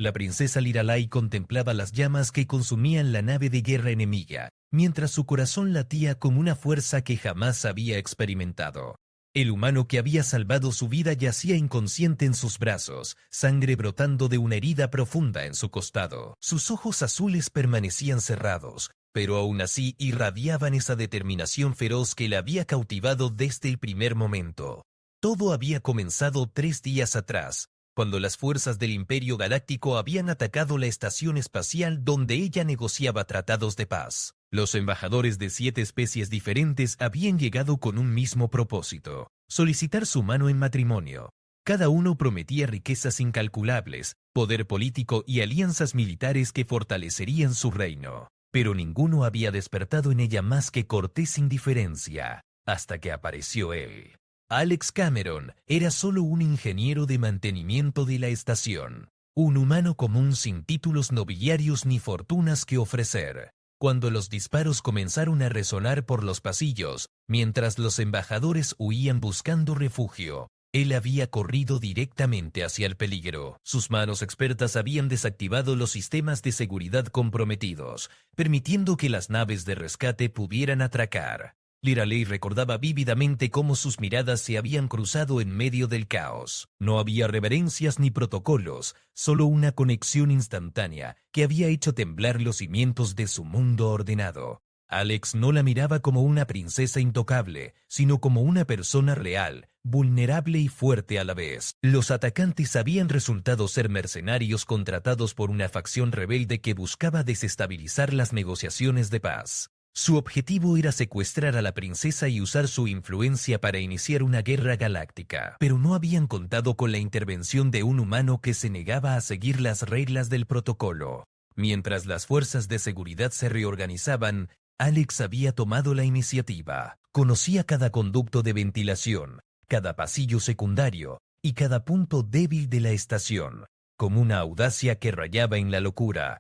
La princesa Liralai contemplaba las llamas que consumían la nave de guerra enemiga, mientras su corazón latía con una fuerza que jamás había experimentado. El humano que había salvado su vida yacía inconsciente en sus brazos, sangre brotando de una herida profunda en su costado. Sus ojos azules permanecían cerrados, pero aún así irradiaban esa determinación feroz que le había cautivado desde el primer momento. Todo había comenzado 3 días atrás, cuando las fuerzas del Imperio Galáctico habían atacado la estación espacial donde ella negociaba tratados de paz. Los embajadores de 7 especies diferentes habían llegado con un mismo propósito: solicitar su mano en matrimonio. Cada uno prometía riquezas incalculables, poder político y alianzas militares que fortalecerían su reino. Pero ninguno había despertado en ella más que cortés indiferencia, hasta que apareció él. Alex Cameron era solo un ingeniero de mantenimiento de la estación, un humano común sin títulos nobiliarios ni fortunas que ofrecer. Cuando los disparos comenzaron a resonar por los pasillos, mientras los embajadores huían buscando refugio, él había corrido directamente hacia el peligro. Sus manos expertas habían desactivado los sistemas de seguridad comprometidos, permitiendo que las naves de rescate pudieran atracar. Liralei recordaba vívidamente cómo sus miradas se habían cruzado en medio del caos. No había reverencias ni protocolos, solo una conexión instantánea que había hecho temblar los cimientos de su mundo ordenado. Alex no la miraba como una princesa intocable, sino como una persona real, vulnerable y fuerte a la vez. Los atacantes habían resultado ser mercenarios contratados por una facción rebelde que buscaba desestabilizar las negociaciones de paz. Su objetivo era secuestrar a la princesa y usar su influencia para iniciar una guerra galáctica, pero no habían contado con la intervención de un humano que se negaba a seguir las reglas del protocolo. Mientras las fuerzas de seguridad se reorganizaban, Alex había tomado la iniciativa. Conocía cada conducto de ventilación, cada pasillo secundario y cada punto débil de la estación, con una audacia que rayaba en la locura.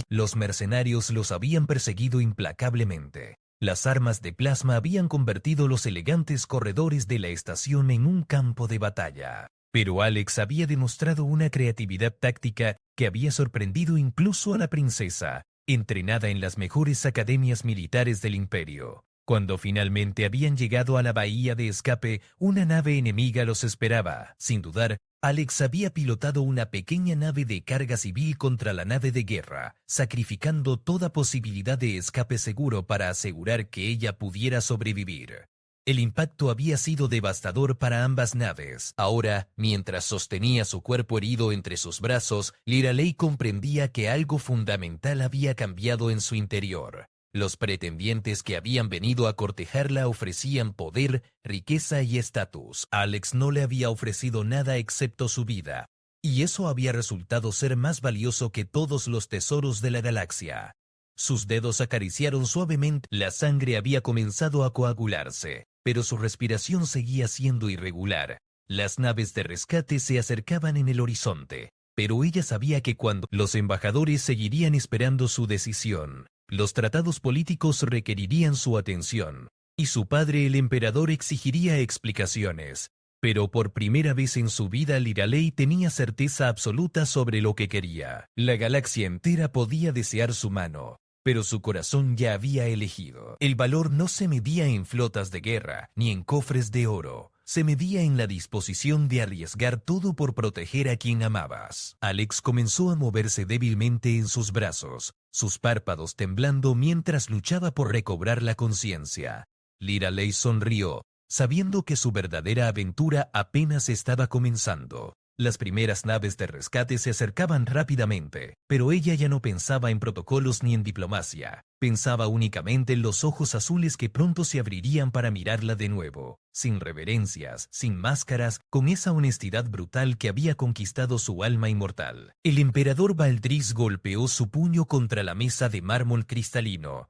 Los mercenarios los habían perseguido implacablemente. Las armas de plasma habían convertido los elegantes corredores de la estación en un campo de batalla. Pero Alex había demostrado una creatividad táctica que había sorprendido incluso a la princesa, entrenada en las mejores academias militares del Imperio. Cuando finalmente habían llegado a la bahía de escape, una nave enemiga los esperaba. Sin dudar, Alex había pilotado una pequeña nave de carga civil contra la nave de guerra, sacrificando toda posibilidad de escape seguro para asegurar que ella pudiera sobrevivir. El impacto había sido devastador para ambas naves. Ahora, mientras sostenía su cuerpo herido entre sus brazos, Liralei comprendía que algo fundamental había cambiado en su interior. Los pretendientes que habían venido a cortejarla ofrecían poder, riqueza y estatus. Alex no le había ofrecido nada excepto su vida, y eso había resultado ser más valioso que todos los tesoros de la galaxia. Sus dedos acariciaron suavemente, la sangre había comenzado a coagularse, pero su respiración seguía siendo irregular. Las naves de rescate se acercaban en el horizonte, pero ella sabía que cuando los embajadores seguirían esperando su decisión, los tratados políticos requerirían su atención, y su padre el emperador exigiría explicaciones. Pero por primera vez en su vida Liralei tenía certeza absoluta sobre lo que quería. La galaxia entera podía desear su mano, pero su corazón ya había elegido. El valor no se medía en flotas de guerra, ni en cofres de oro. Se medía en la disposición de arriesgar todo por proteger a quien amabas. Alex comenzó a moverse débilmente en sus brazos, sus párpados temblando mientras luchaba por recobrar la conciencia. Liralei sonrió, sabiendo que su verdadera aventura apenas estaba comenzando. Las primeras naves de rescate se acercaban rápidamente, pero ella ya no pensaba en protocolos ni en diplomacia. Pensaba únicamente en los ojos azules que pronto se abrirían para mirarla de nuevo, sin reverencias, sin máscaras, con esa honestidad brutal que había conquistado su alma inmortal. El emperador Valdris golpeó su puño contra la mesa de mármol cristalino,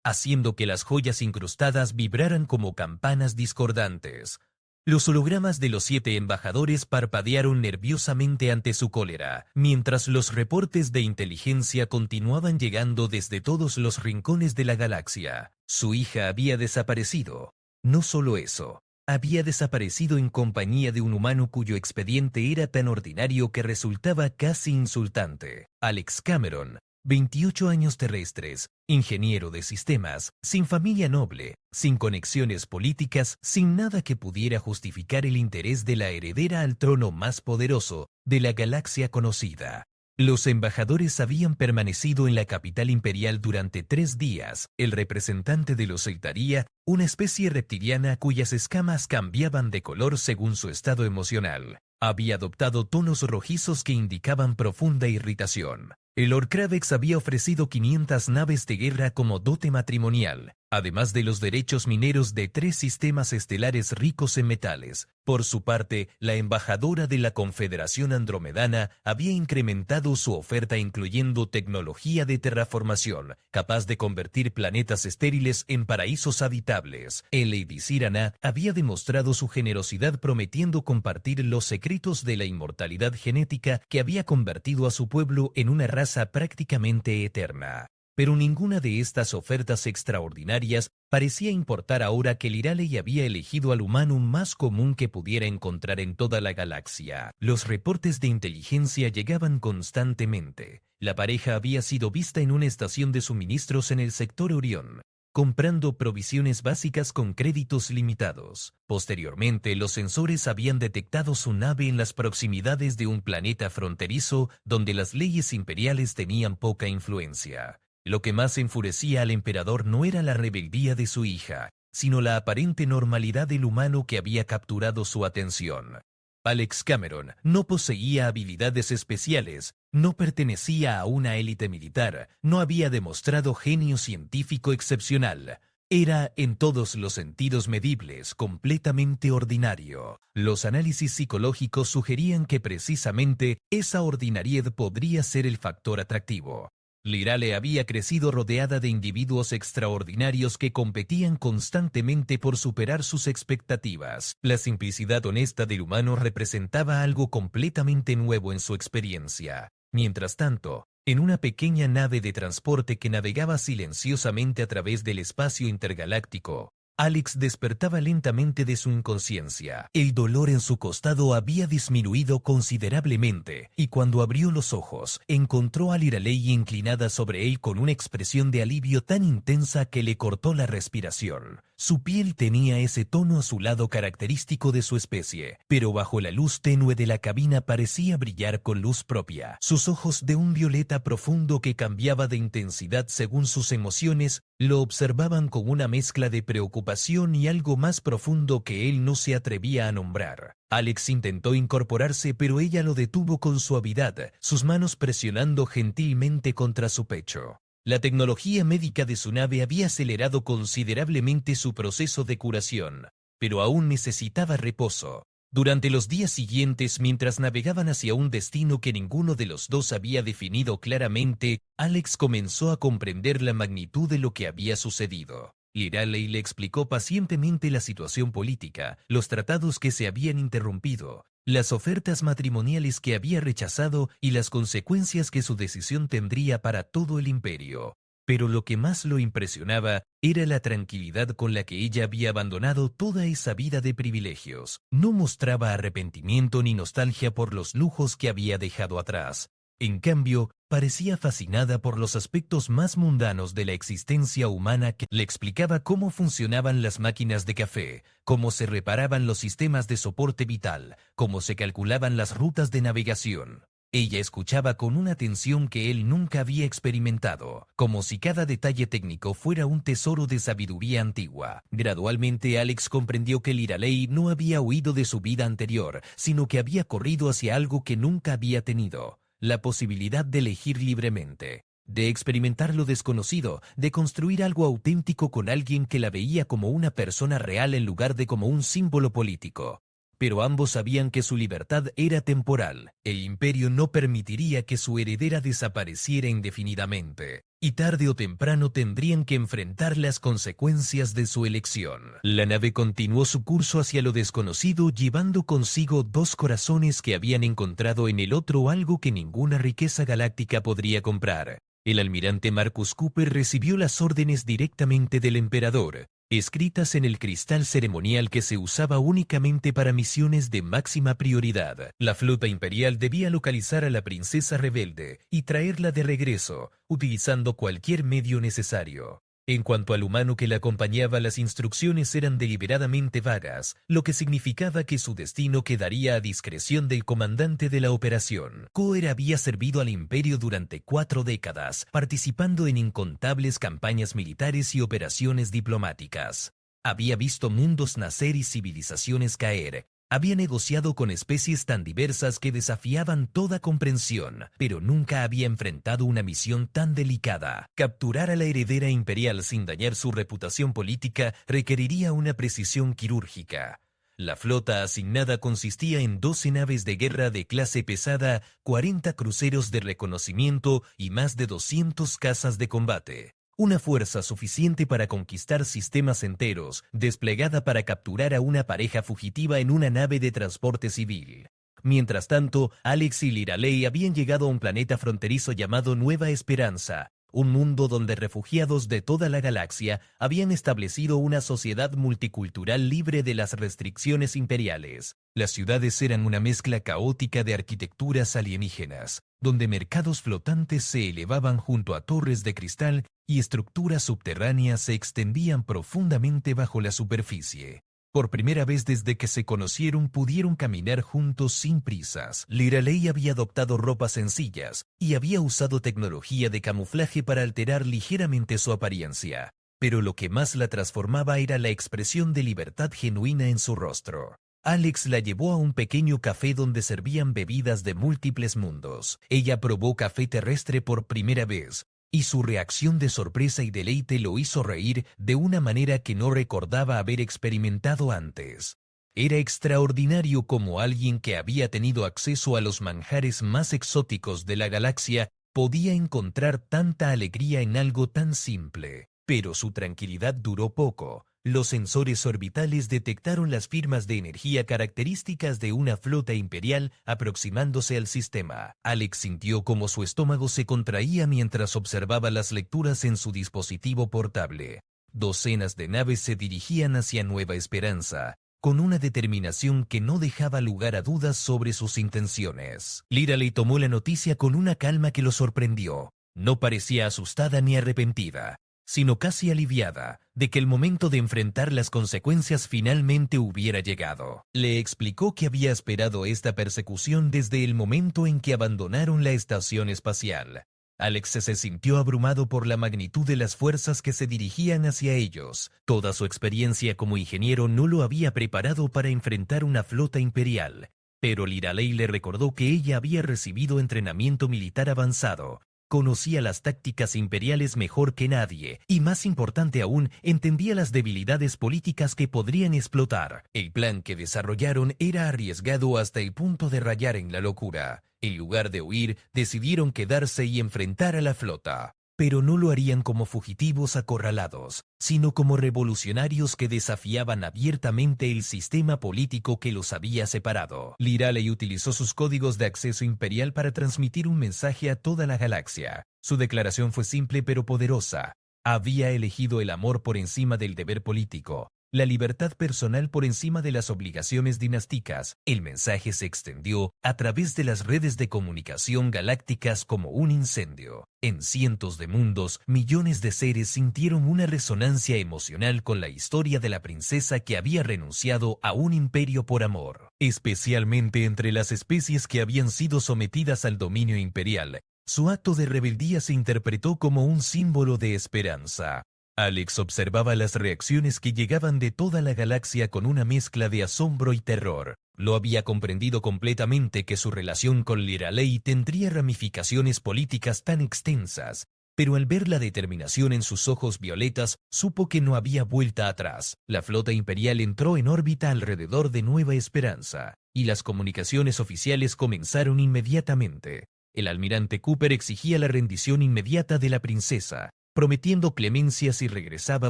haciendo que las joyas incrustadas vibraran como campanas discordantes. Los hologramas de los 7 embajadores parpadearon nerviosamente ante su cólera, mientras los reportes de inteligencia continuaban llegando desde todos los rincones de la galaxia. Su hija había desaparecido. No solo eso, había desaparecido en compañía de un humano cuyo expediente era tan ordinario que resultaba casi insultante. Alex Cameron, 28 años terrestres, ingeniero de sistemas, sin familia noble, sin conexiones políticas, sin nada que pudiera justificar el interés de la heredera al trono más poderoso de la galaxia conocida. Los embajadores habían permanecido en la capital imperial durante 3 días. El representante de los Eltaría, una especie reptiliana cuyas escamas cambiaban de color según su estado emocional, había adoptado tonos rojizos que indicaban profunda irritación. El Lord Kravex había ofrecido 500 naves de guerra como dote matrimonial, además de los derechos mineros de 3 sistemas estelares ricos en metales. Por su parte, la embajadora de la Confederación Andromedana había incrementado su oferta incluyendo tecnología de terraformación, capaz de convertir planetas estériles en paraísos habitables. El Lady Cyrana había demostrado su generosidad prometiendo compartir los secretos de la inmortalidad genética que había convertido a su pueblo en una raza prácticamente eterna. Pero ninguna de estas ofertas extraordinarias parecía importar ahora que Liraley había elegido al humano más común que pudiera encontrar en toda la galaxia. Los reportes de inteligencia llegaban constantemente. La pareja había sido vista en una estación de suministros en el sector Orión, comprando provisiones básicas con créditos limitados. Posteriormente, los sensores habían detectado su nave en las proximidades de un planeta fronterizo donde las leyes imperiales tenían poca influencia. Lo que más enfurecía al emperador no era la rebeldía de su hija, sino la aparente normalidad del humano que había capturado su atención. Alex Cameron no poseía habilidades especiales, no pertenecía a una élite militar, no había demostrado genio científico excepcional. Era, en todos los sentidos medibles, completamente ordinario. Los análisis psicológicos sugerían que precisamente esa ordinariedad podría ser el factor atractivo. Liraley había crecido rodeada de individuos extraordinarios que competían constantemente por superar sus expectativas. La simplicidad honesta del humano representaba algo completamente nuevo en su experiencia. Mientras tanto, en una pequeña nave de transporte que navegaba silenciosamente a través del espacio intergaláctico, Alex despertaba lentamente de su inconsciencia. El dolor en su costado había disminuido considerablemente, y cuando abrió los ojos, encontró a Liraley inclinada sobre él con una expresión de alivio tan intensa que le cortó la respiración. Su piel tenía ese tono azulado característico de su especie, pero bajo la luz tenue de la cabina parecía brillar con luz propia. Sus ojos de un violeta profundo que cambiaba de intensidad según sus emociones lo observaban con una mezcla de preocupación y algo más profundo que él no se atrevía a nombrar. Alex intentó incorporarse, pero ella lo detuvo con suavidad, sus manos presionando gentilmente contra su pecho. La tecnología médica de su nave había acelerado considerablemente su proceso de curación, pero aún necesitaba reposo. Durante los días siguientes, mientras navegaban hacia un destino que ninguno de los dos había definido claramente, Alex comenzó a comprender la magnitud de lo que había sucedido. Liraley le explicó pacientemente la situación política, los tratados que se habían interrumpido, las ofertas matrimoniales que había rechazado y las consecuencias que su decisión tendría para todo el imperio. Pero lo que más lo impresionaba era la tranquilidad con la que ella había abandonado toda esa vida de privilegios. No mostraba arrepentimiento ni nostalgia por los lujos que había dejado atrás. En cambio, parecía fascinada por los aspectos más mundanos de la existencia humana que le explicaba cómo funcionaban las máquinas de café, cómo se reparaban los sistemas de soporte vital, cómo se calculaban las rutas de navegación. Ella escuchaba con una atención que él nunca había experimentado, como si cada detalle técnico fuera un tesoro de sabiduría antigua. Gradualmente Alex comprendió que Liraley no había huido de su vida anterior, sino que había corrido hacia algo que nunca había tenido. La posibilidad de elegir libremente, de experimentar lo desconocido, de construir algo auténtico con alguien que la veía como una persona real en lugar de como un símbolo político. Pero ambos sabían que su libertad era temporal. El imperio no permitiría que su heredera desapareciera indefinidamente, y tarde o temprano tendrían que enfrentar las consecuencias de su elección. La nave continuó su curso hacia lo desconocido, llevando consigo 2 corazones que habían encontrado en el otro algo que ninguna riqueza galáctica podría comprar. El almirante Marcus Cooper recibió las órdenes directamente del emperador. escritas en el cristal ceremonial que se usaba únicamente para misiones de máxima prioridad. La flota imperial debía localizar a la princesa rebelde y traerla de regreso, utilizando cualquier medio necesario. En cuanto al humano que la acompañaba, las instrucciones eran deliberadamente vagas, lo que significaba que su destino quedaría a discreción del comandante de la operación. Coer había servido al imperio durante 4 décadas, participando en incontables campañas militares y operaciones diplomáticas. Había visto mundos nacer y civilizaciones caer. Había negociado con especies tan diversas que desafiaban toda comprensión, pero nunca había enfrentado una misión tan delicada. Capturar a la heredera imperial sin dañar su reputación política requeriría una precisión quirúrgica. La flota asignada consistía en 12 naves de guerra de clase pesada, 40 cruceros de reconocimiento y más de 200 cazas de combate. Una fuerza suficiente para conquistar sistemas enteros, desplegada para capturar a una pareja fugitiva en una nave de transporte civil. Mientras tanto, Alex y Liralei habían llegado a un planeta fronterizo llamado Nueva Esperanza, un mundo donde refugiados de toda la galaxia habían establecido una sociedad multicultural libre de las restricciones imperiales. Las ciudades eran una mezcla caótica de arquitecturas alienígenas, donde mercados flotantes se elevaban junto a torres de cristal y estructuras subterráneas se extendían profundamente bajo la superficie. Por primera vez desde que se conocieron pudieron caminar juntos sin prisas. Liralei había adoptado ropas sencillas y había usado tecnología de camuflaje para alterar ligeramente su apariencia. Pero lo que más la transformaba era la expresión de libertad genuina en su rostro. Alex la llevó a un pequeño café donde servían bebidas de múltiples mundos. Ella probó café terrestre por primera vez, y su reacción de sorpresa y deleite lo hizo reír de una manera que no recordaba haber experimentado antes. Era extraordinario cómo alguien que había tenido acceso a los manjares más exóticos de la galaxia podía encontrar tanta alegría en algo tan simple. Pero su tranquilidad duró poco. Los sensores orbitales detectaron las firmas de energía características de una flota imperial aproximándose al sistema. Alex sintió como su estómago se contraía mientras observaba las lecturas en su dispositivo portable. Docenas de naves se dirigían hacia Nueva Esperanza, con una determinación que no dejaba lugar a dudas sobre sus intenciones. Liralei tomó la noticia con una calma que lo sorprendió. No parecía asustada ni arrepentida, sino casi aliviada de que el momento de enfrentar las consecuencias finalmente hubiera llegado. Le explicó que había esperado esta persecución desde el momento en que abandonaron la estación espacial. Alex se sintió abrumado por la magnitud de las fuerzas que se dirigían hacia ellos. Toda su experiencia como ingeniero no lo había preparado para enfrentar una flota imperial, pero Liralei le recordó que ella había recibido entrenamiento militar avanzado. Conocía las tácticas imperiales mejor que nadie, y más importante aún, entendía las debilidades políticas que podrían explotar. El plan que desarrollaron era arriesgado hasta el punto de rayar en la locura. En lugar de huir, decidieron quedarse y enfrentar a la flota. Pero no lo harían como fugitivos acorralados, sino como revolucionarios que desafiaban abiertamente el sistema político que los había separado. Liralei utilizó sus códigos de acceso imperial para transmitir un mensaje a toda la galaxia. Su declaración fue simple pero poderosa. Había elegido el amor por encima del deber político, la libertad personal por encima de las obligaciones dinásticas. El mensaje se extendió a través de las redes de comunicación galácticas como un incendio. En cientos de mundos, millones de seres sintieron una resonancia emocional con la historia de la princesa que había renunciado a un imperio por amor. Especialmente entre las especies que habían sido sometidas al dominio imperial, su acto de rebeldía se interpretó como un símbolo de esperanza. Alex observaba las reacciones que llegaban de toda la galaxia con una mezcla de asombro y terror. Lo había comprendido completamente que su relación con Liralei tendría ramificaciones políticas tan extensas, pero al ver la determinación en sus ojos violetas, supo que no había vuelta atrás. La flota imperial entró en órbita alrededor de Nueva Esperanza, y las comunicaciones oficiales comenzaron inmediatamente. El almirante Cooper exigía la rendición inmediata de la princesa, prometiendo clemencia si regresaba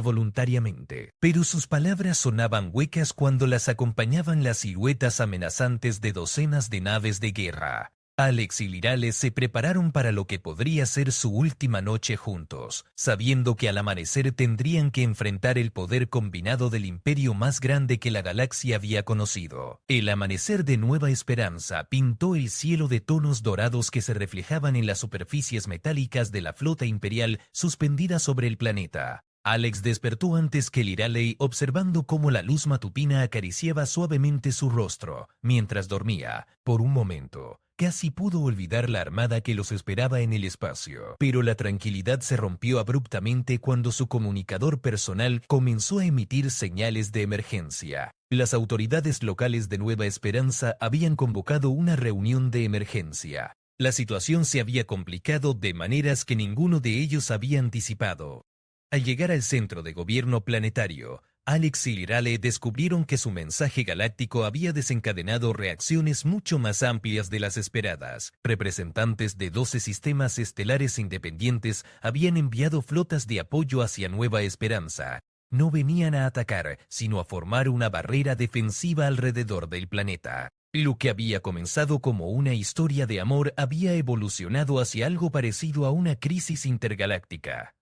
voluntariamente. Pero sus palabras sonaban huecas cuando las acompañaban las siluetas amenazantes de docenas de naves de guerra. Alex y Lirale se prepararon para lo que podría ser su última noche juntos, sabiendo que al amanecer tendrían que enfrentar el poder combinado del imperio más grande que la galaxia había conocido. El amanecer de Nueva Esperanza pintó el cielo de tonos dorados que se reflejaban en las superficies metálicas de la flota imperial suspendida sobre el planeta. Alex despertó antes que Lirale, observando cómo la luz matutina acariciaba suavemente su rostro mientras dormía. Por un momento, casi pudo olvidar la armada que los esperaba en el espacio. Pero la tranquilidad se rompió abruptamente cuando su comunicador personal comenzó a emitir señales de emergencia. Las autoridades locales de Nueva Esperanza habían convocado una reunión de emergencia. La situación se había complicado de maneras que ninguno de ellos había anticipado. Al llegar al centro de gobierno planetario, Alex y Lirale descubrieron que su mensaje galáctico había desencadenado reacciones mucho más amplias de las esperadas. Representantes de 12 sistemas estelares independientes habían enviado flotas de apoyo hacia Nueva Esperanza. No venían a atacar, sino a formar una barrera defensiva alrededor del planeta. Lo que había comenzado como una historia de amor había evolucionado hacia algo parecido a una crisis intergaláctica.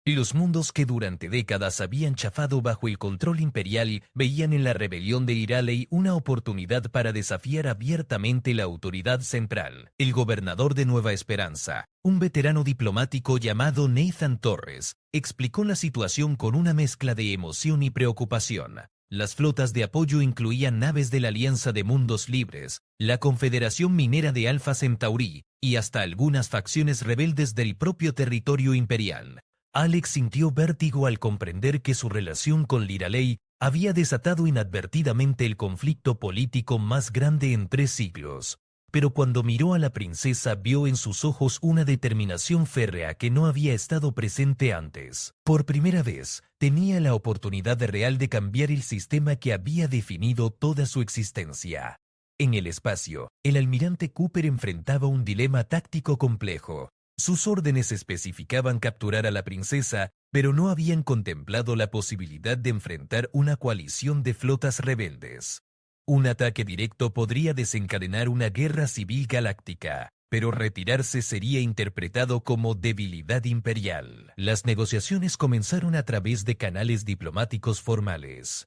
Los mundos que durante décadas habían chafado bajo el control imperial veían en la rebelión de Lirale una oportunidad para desafiar abiertamente la autoridad central. El gobernador de Nueva Esperanza, un veterano diplomático llamado Nathan Torres, explicó la situación con una mezcla de emoción y preocupación. Las flotas de apoyo incluían naves de la Alianza de Mundos Libres, la Confederación Minera de Alpha Centauri y hasta algunas facciones rebeldes del propio territorio imperial. Alex sintió vértigo al comprender que su relación con Lirale había desatado inadvertidamente el conflicto político más grande en 3 siglos. Pero cuando miró a la princesa vio en sus ojos una determinación férrea que no había estado presente antes. Por primera vez, tenía la oportunidad real de cambiar el sistema que había definido toda su existencia. En el espacio, el almirante Cooper enfrentaba un dilema táctico complejo. Sus órdenes especificaban capturar a la princesa, pero no habían contemplado la posibilidad de enfrentar una coalición de flotas rebeldes. Un ataque directo podría desencadenar una guerra civil galáctica, pero retirarse sería interpretado como debilidad imperial. Las negociaciones comenzaron a través de canales diplomáticos formales.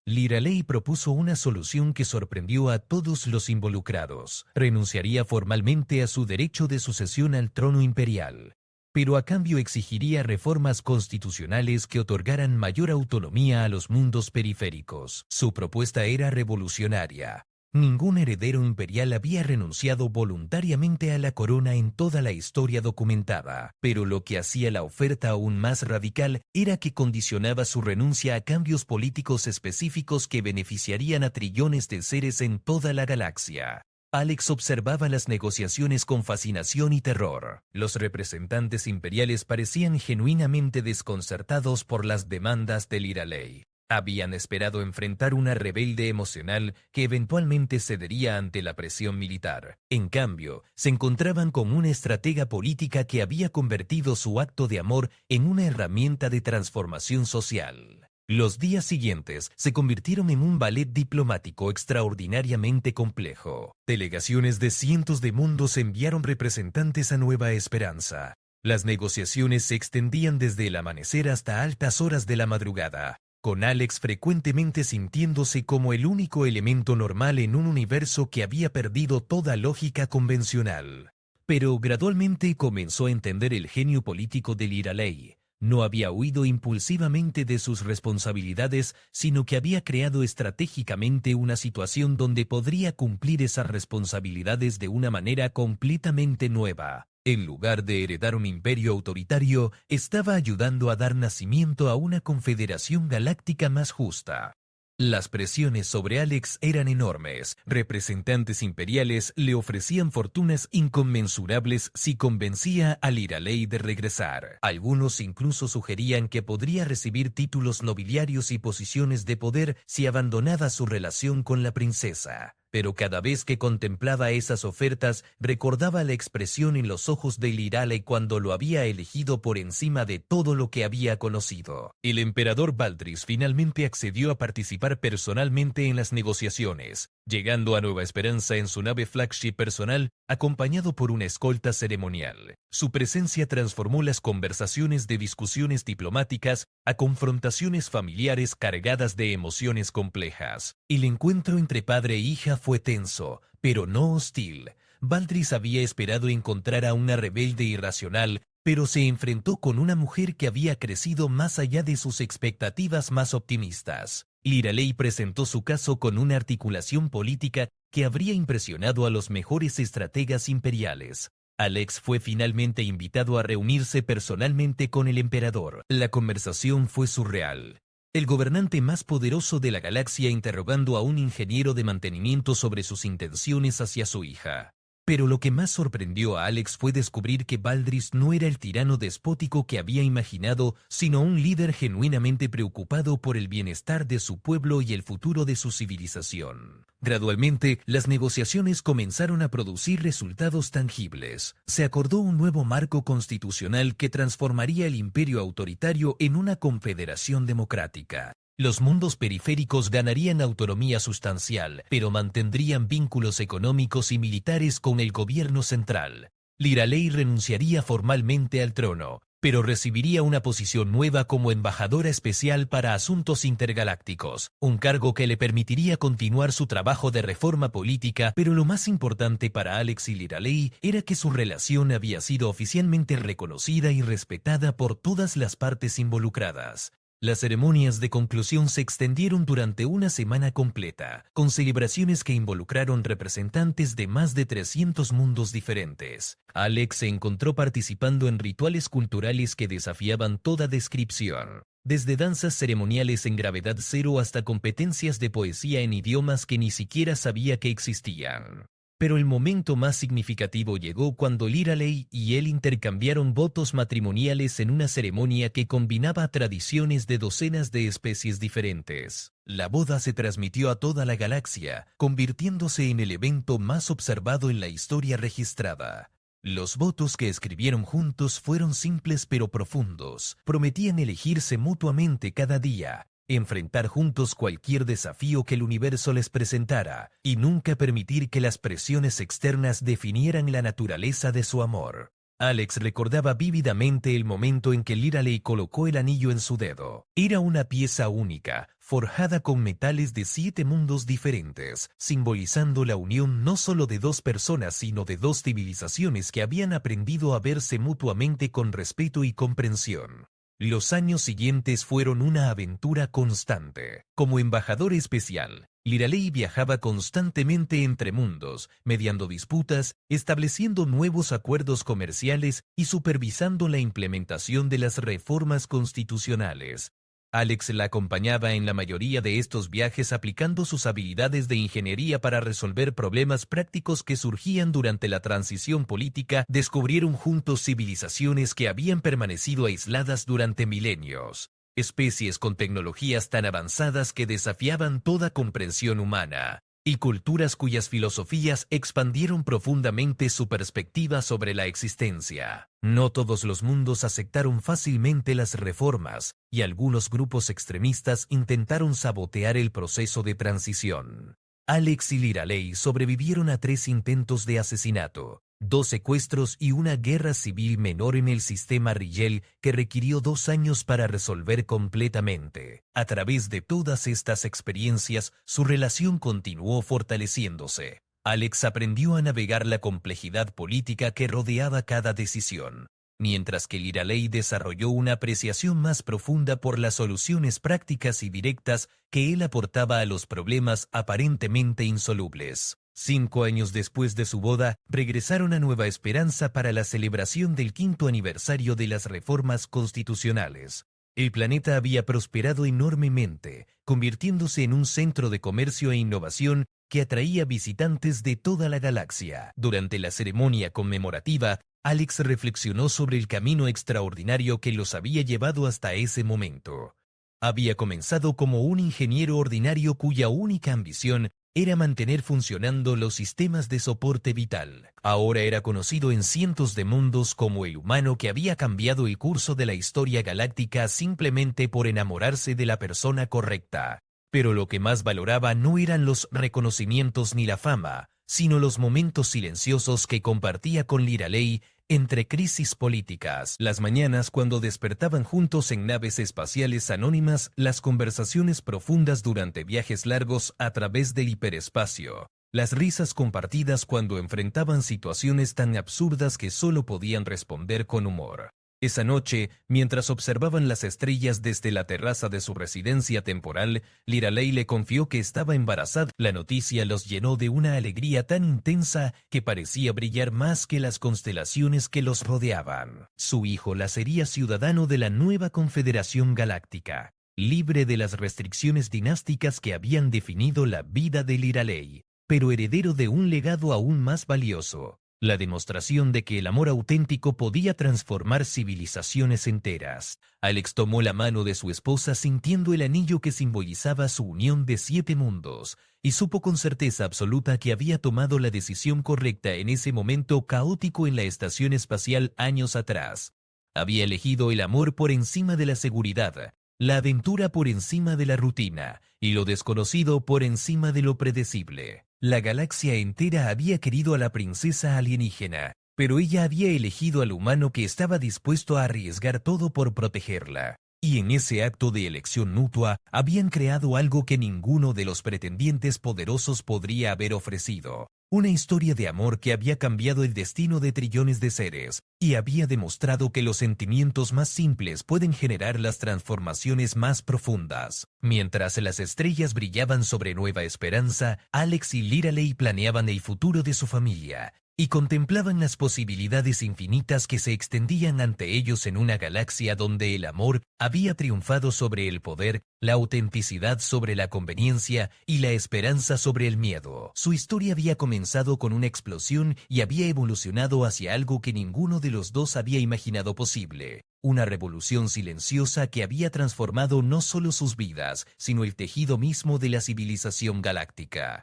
Lirale propuso una solución que sorprendió a todos los involucrados. Renunciaría formalmente a su derecho de sucesión al trono imperial, pero a cambio exigiría reformas constitucionales que otorgaran mayor autonomía a los mundos periféricos. Su propuesta era revolucionaria. Ningún heredero imperial había renunciado voluntariamente a la corona en toda la historia documentada, pero lo que hacía la oferta aún más radical era que condicionaba su renuncia a cambios políticos específicos que beneficiarían a trillones de seres en toda la galaxia. Alex observaba las negociaciones con fascinación y terror. Los representantes imperiales parecían genuinamente desconcertados por las demandas de Lirale. Habían esperado enfrentar una rebelde emocional que eventualmente cedería ante la presión militar. En cambio, se encontraban con una estratega política que había convertido su acto de amor en una herramienta de transformación social. Los días siguientes se convirtieron en un ballet diplomático extraordinariamente complejo. Delegaciones de cientos de mundos enviaron representantes a Nueva Esperanza. Las negociaciones se extendían desde el amanecer hasta altas horas de la madrugada, con Alex frecuentemente sintiéndose como el único elemento normal en un universo que había perdido toda lógica convencional. Pero gradualmente comenzó a entender el genio político de Lirale. No había huido impulsivamente de sus responsabilidades, sino que había creado estratégicamente una situación donde podría cumplir esas responsabilidades de una manera completamente nueva. En lugar de heredar un imperio autoritario, estaba ayudando a dar nacimiento a una confederación galáctica más justa. Las presiones sobre Alex eran enormes. Representantes imperiales le ofrecían fortunas inconmensurables si convencía a Lirale de regresar. Algunos incluso sugerían que podría recibir títulos nobiliarios y posiciones de poder si abandonaba su relación con la princesa. pero cada vez que contemplaba esas ofertas recordaba la expresión en los ojos de Liraley cuando lo había elegido por encima de todo lo que había conocido. El emperador Valdris finalmente accedió a participar personalmente en las negociaciones, llegando a Nueva Esperanza en su nave flagship personal, acompañado por una escolta ceremonial. Su presencia transformó las conversaciones de discusiones diplomáticas a confrontaciones familiares cargadas de emociones complejas. El encuentro entre padre e hija fue tenso, pero no hostil. Valdris había esperado encontrar a una rebelde irracional, pero se enfrentó con una mujer que había crecido más allá de sus expectativas más optimistas. Liraley presentó su caso con una articulación política que habría impresionado a los mejores estrategas imperiales. Alex fue finalmente invitado a reunirse personalmente con el emperador. La conversación fue surreal. El gobernante más poderoso de la galaxia interrogando a un ingeniero de mantenimiento sobre sus intenciones hacia su hija. Pero lo que más sorprendió a Alex fue descubrir que Valdris no era el tirano despótico que había imaginado, sino un líder genuinamente preocupado por el bienestar de su pueblo y el futuro de su civilización. Gradualmente, las negociaciones comenzaron a producir resultados tangibles. Se acordó un nuevo marco constitucional que transformaría el imperio autoritario en una confederación democrática. Los mundos periféricos ganarían autonomía sustancial, pero mantendrían vínculos económicos y militares con el gobierno central. Liraley renunciaría formalmente al trono, pero recibiría una posición nueva como embajadora especial para asuntos intergalácticos, un cargo que le permitiría continuar su trabajo de reforma política, pero lo más importante para Alex y Liraley era que su relación había sido oficialmente reconocida y respetada por todas las partes involucradas. Las ceremonias de conclusión se extendieron durante una semana completa, con celebraciones que involucraron representantes de más de 300 mundos diferentes. Alex se encontró participando en rituales culturales que desafiaban toda descripción, desde danzas ceremoniales en gravedad cero hasta competencias de poesía en idiomas que ni siquiera sabía que existían. Pero el momento más significativo llegó cuando Liraley y él intercambiaron votos matrimoniales en una ceremonia que combinaba tradiciones de docenas de especies diferentes. La boda se transmitió a toda la galaxia, convirtiéndose en el evento más observado en la historia registrada. Los votos que escribieron juntos fueron simples pero profundos. Prometían elegirse mutuamente cada día, enfrentar juntos cualquier desafío que el universo les presentara y nunca permitir que las presiones externas definieran la naturaleza de su amor. Alex recordaba vívidamente el momento en que Liraley colocó el anillo en su dedo. Era una pieza única, forjada con metales de 7 mundos diferentes, simbolizando la unión no solo de 2 personas sino de 2 civilizaciones que habían aprendido a verse mutuamente con respeto y comprensión. Los años siguientes fueron una aventura constante. Como embajador especial, Liraley viajaba constantemente entre mundos, mediando disputas, estableciendo nuevos acuerdos comerciales y supervisando la implementación de las reformas constitucionales. Alex la acompañaba en la mayoría de estos viajes aplicando sus habilidades de ingeniería para resolver problemas prácticos que surgían durante la transición política. Descubrieron juntos civilizaciones que habían permanecido aisladas durante milenios, especies con tecnologías tan avanzadas que desafiaban toda comprensión humana, y culturas cuyas filosofías expandieron profundamente su perspectiva sobre la existencia. No todos los mundos aceptaron fácilmente las reformas, y algunos grupos extremistas intentaron sabotear el proceso de transición. Alex y Liraley sobrevivieron a 3 intentos de asesinato, 2 secuestros y una guerra civil menor en el sistema Rigel que requirió 2 años para resolver completamente. A través de todas estas experiencias, su relación continuó fortaleciéndose. Alex aprendió a navegar la complejidad política que rodeaba cada decisión, mientras que Liraley desarrolló una apreciación más profunda por las soluciones prácticas y directas que él aportaba a los problemas aparentemente insolubles. 5 años después de su boda, regresaron a Nueva Esperanza para la celebración del 5º aniversario de las reformas constitucionales. El planeta había prosperado enormemente, convirtiéndose en un centro de comercio e innovación que atraía visitantes de toda la galaxia. Durante la ceremonia conmemorativa, Alex reflexionó sobre el camino extraordinario que los había llevado hasta ese momento. Había comenzado como un ingeniero ordinario cuya única ambición era mantener funcionando los sistemas de soporte vital. Ahora era conocido en cientos de mundos como el humano que había cambiado el curso de la historia galáctica simplemente por enamorarse de la persona correcta. Pero lo que más valoraba no eran los reconocimientos ni la fama, sino los momentos silenciosos que compartía con Liraley entre crisis políticas. Las mañanas cuando despertaban juntos en naves espaciales anónimas, las conversaciones profundas durante viajes largos a través del hiperespacio, las risas compartidas cuando enfrentaban situaciones tan absurdas que solo podían responder con humor. Esa noche, mientras observaban las estrellas desde la terraza de su residencia temporal, Liraley le confió que estaba embarazada. La noticia los llenó de una alegría tan intensa que parecía brillar más que las constelaciones que los rodeaban. Su hijo la sería ciudadano de la nueva Confederación Galáctica, libre de las restricciones dinásticas que habían definido la vida de Liraley, pero heredero de un legado aún más valioso. La demostración de que el amor auténtico podía transformar civilizaciones enteras. Alex tomó la mano de su esposa sintiendo el anillo que simbolizaba su unión de 7 mundos, y supo con certeza absoluta que había tomado la decisión correcta en ese momento caótico en la estación espacial años atrás. Había elegido el amor por encima de la seguridad, la aventura por encima de la rutina, y lo desconocido por encima de lo predecible. La galaxia entera había querido a la princesa alienígena, pero ella había elegido al humano que estaba dispuesto a arriesgar todo por protegerla. Y en ese acto de elección mutua, habían creado algo que ninguno de los pretendientes poderosos podría haber ofrecido. Una historia de amor que había cambiado el destino de trillones de seres, y había demostrado que los sentimientos más simples pueden generar las transformaciones más profundas. Mientras las estrellas brillaban sobre Nueva Esperanza, Alex y Liraley planeaban el futuro de su familia, y contemplaban las posibilidades infinitas que se extendían ante ellos en una galaxia donde el amor había triunfado sobre el poder, la autenticidad sobre la conveniencia y la esperanza sobre el miedo. Su historia había comenzado con una explosión y había evolucionado hacia algo que ninguno de los dos había imaginado posible. Una revolución silenciosa que había transformado no solo sus vidas, sino el tejido mismo de la civilización galáctica.